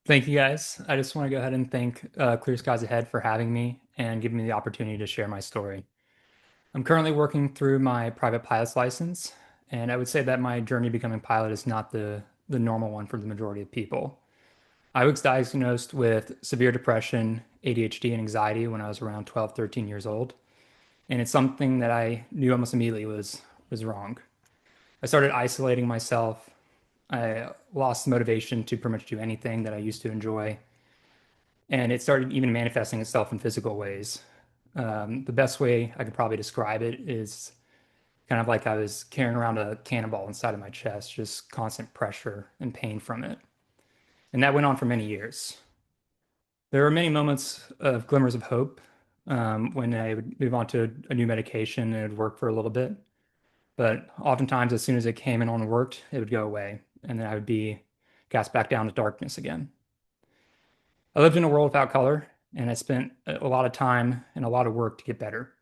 Thank you guys. I just want to go ahead and thank Clear Skies Ahead for having me and giving me the opportunity to share my story. I'm currently working through my private pilot's license, and I would say that my journey becoming pilot is not the normal one for the majority of people. I was diagnosed with severe depression, ADHD, and anxiety when I was around 12, 13 years old, and it's something that I knew almost immediately was wrong. I started isolating myself. I lost motivation to pretty much do anything that I used to enjoy. And it started even manifesting itself in physical ways. The best way I could probably describe it is kind of like I was carrying around a cannonball inside of my chest, just constant pressure and pain from it. And that went on for many years. There were many moments of glimmers of hope when I would move on to a new medication and it would work for a little bit. But oftentimes, as soon as it came and on and worked, it would go away. And then I would be cast back down to darkness again. I lived in a world without color, and I spent a lot of time and a lot of work to get better.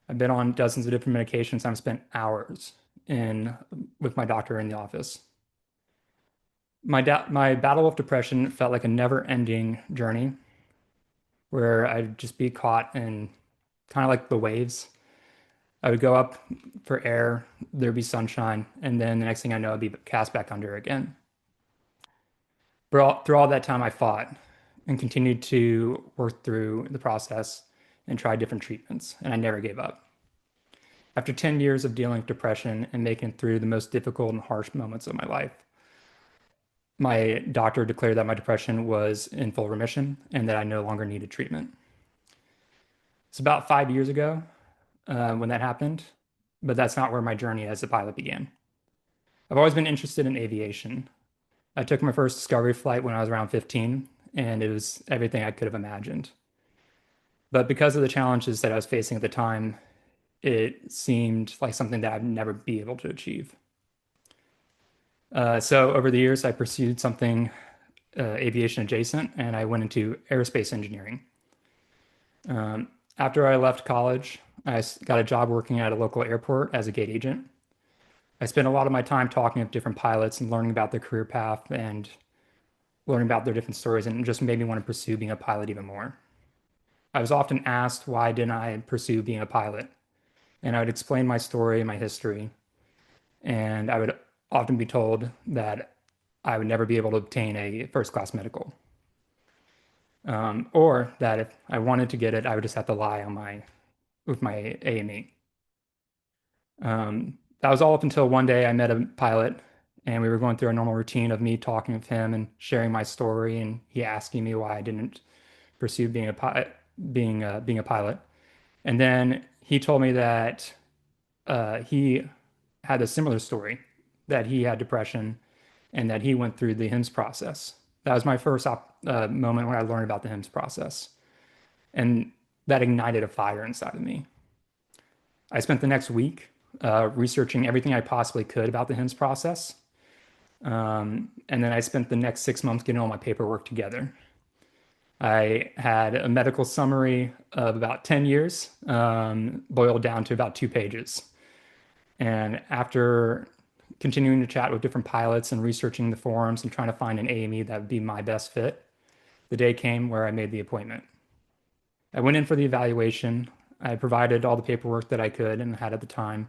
I've been on dozens of different medications. I've spent hours in with my doctor in the office. My battle with depression felt like a never-ending journey where I'd just be caught in kind of like the waves. I would go up for air, there'd be sunshine, and then the next thing I know, I'd be cast back under again. Through all that time, I fought and continued to work through the process and try different treatments, and I never gave up. After 10 years of dealing with depression and making it through the most difficult and harsh moments of my life, my doctor declared that my depression was in full remission and that I no longer needed treatment. It's about 5 years ago when that happened, but that's not where my journey as a pilot began. I've always been interested in aviation. I took my first discovery flight when I was around 15, and it was everything I could have imagined. But because of the challenges that I was facing at the time, it seemed like something that I'd never be able to achieve. So over the years, I pursued something aviation adjacent, and I went into aerospace engineering. After I left college, I got a job working at a local airport as a gate agent. I spent a lot of my time talking with different pilots and learning about their career path and learning about their different stories, and it just made me want to pursue being a pilot even more. I was often asked why didn't I pursue being a pilot, and I would explain my story, my history, and I would often be told that I would never be able to obtain a first class medical, or that if I wanted to get it, I would just have to lie on my with my AME. That was all up until one day I met a pilot, and we were going through a normal routine of me talking with him and sharing my story, and he asking me why I didn't pursue being a being a pilot. And then he told me that he had a similar story, that he had depression and that he went through the HIMSS process. That was my first moment when I learned about the HIMSS process. And that ignited a fire inside of me. I spent the next week researching everything I possibly could about the HIMSS process. And then I spent the next 6 months getting all my paperwork together. I had a medical summary of about 10 years, boiled down to about 2 pages. And after continuing to chat with different pilots and researching the forums and trying to find an AME that would be my best fit, the day came where I made the appointment. I went in for the evaluation. I provided all the paperwork that I could and had at the time,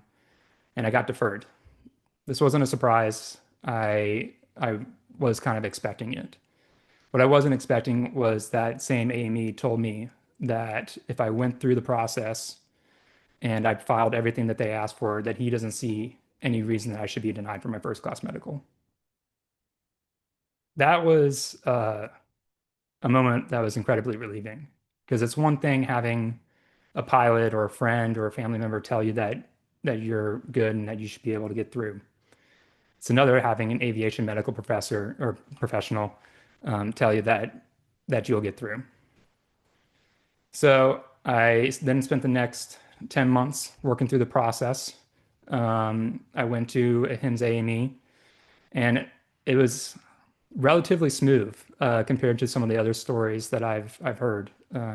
and I got deferred. This wasn't a surprise. I was kind of expecting it. What I wasn't expecting was that same AME told me that if I went through the process and I filed everything that they asked for, that he doesn't see any reason that I should be denied for my first class medical. That was a moment that was incredibly relieving because it's one thing having a pilot or a friend or a family member tell you that you're good and that you should be able to get through. It's another having an aviation medical professor or professional tell you that you'll get through. So I then spent the next 10 months working through the process. I went to a HIMSS AME, and it was relatively smooth compared to some of the other stories that I've heard,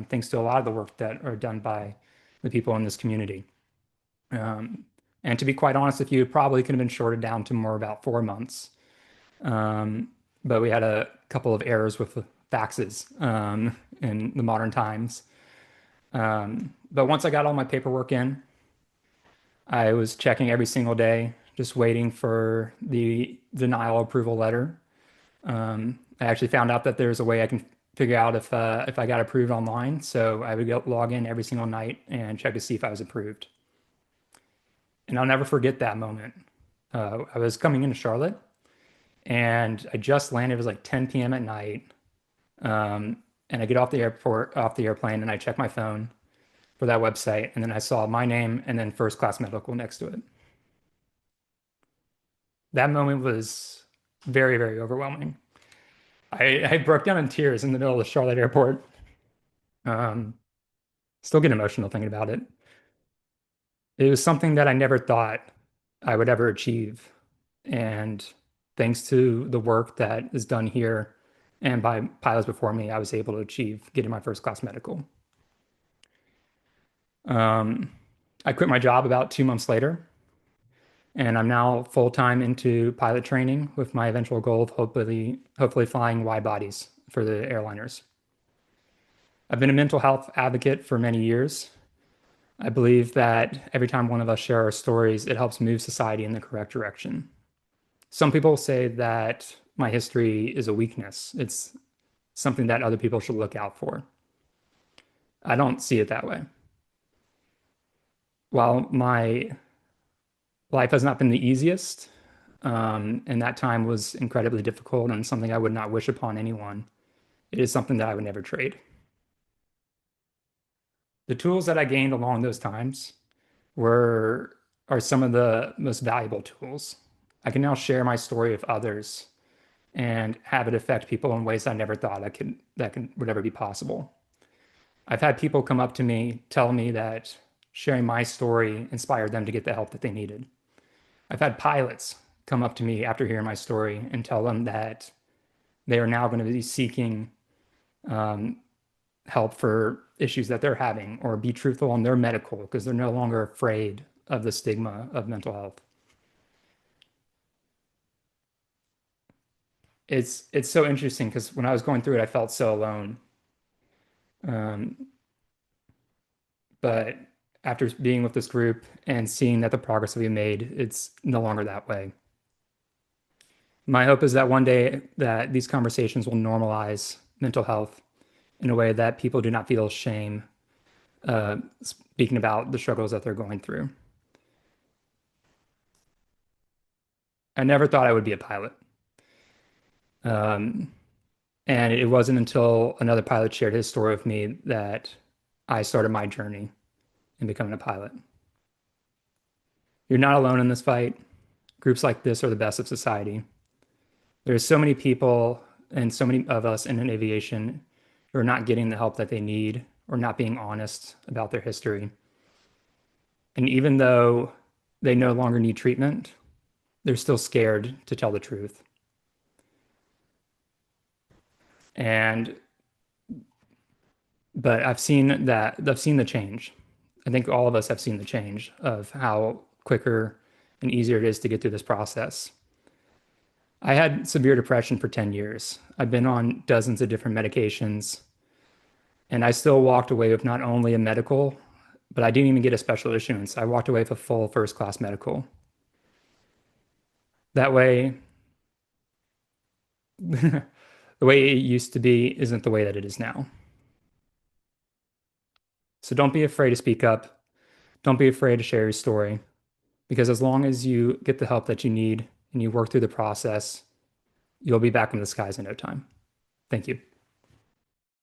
thanks to a lot of the work that are done by the people in this community. And to be quite honest with you, it probably could have been shorted down to more about 4 months. Um, but we had a couple of errors with the faxes in the modern times. But once I got all my paperwork in, I was checking every single day, just waiting for the denial approval letter. I actually found out that there's a way I can figure out if I got approved online. So I would go log in every single night and check to see if I was approved. And I'll never forget that moment. I was coming into Charlotte and I just landed. It was like 10 p.m. at night. And I get off the airplane, and I check my phone for that website. And then I saw my name and then first class medical next to it. That moment was very, very overwhelming. I broke down in tears in the middle of the Charlotte airport. Um, Still get emotional thinking about it. It was something that I never thought I would ever achieve. And thanks to the work that is done here and by pilots before me, I was able to achieve getting my first class medical. Um, I quit my job about 2 months later, and I'm now full-time into pilot training with my eventual goal of hopefully flying wide bodies for the airliners. I've been a mental health advocate for many years. I believe that every time one of us share our stories, it helps move society in the correct direction. Some people say that my history is a weakness. It's something that other people should look out for. I don't see it that way. While my life has not been the easiest, and that time was incredibly difficult and something I would not wish upon anyone, it is something that I would never trade. The tools that I gained along those times were are some of the most valuable tools. I can now share my story with others and have it affect people in ways I never thought would ever be possible. I've had people come up to me, tell me that sharing my story inspired them to get the help that they needed. I've had pilots come up to me after hearing my story and tell them that they are now going to be seeking um, help for issues that they're having or be truthful on their medical because they're no longer afraid of the stigma of mental health. It's so interesting because when I was going through it, I felt so alone. Um, but after being with this group and seeing that the progress that we made, it's no longer that way. My hope is that one day that these conversations will normalize mental health in a way that people do not feel shame speaking about the struggles that they're going through. I never thought I would be a pilot. Um, and it wasn't until another pilot shared his story with me that I started my journey in becoming a pilot. You're not alone in this fight. Groups like this are the best of society. There's so many people and so many of us in aviation who are not getting the help that they need or not being honest about their history. And even though they no longer need treatment, they're still scared to tell the truth. And but I've seen the change. I think all of us have seen the change of how quicker and easier it is to get through this process. I had severe depression for 10 years. I've been on dozens of different medications, and I still walked away with not only a medical, but I didn't even get a special issuance. I walked away with a full first class medical. That way, the way it used to be isn't the way that it is now. So don't be afraid to speak up. Don't be afraid to share your story, because as long as you get the help that you need and you work through the process, you'll be back in the skies in no time. Thank you.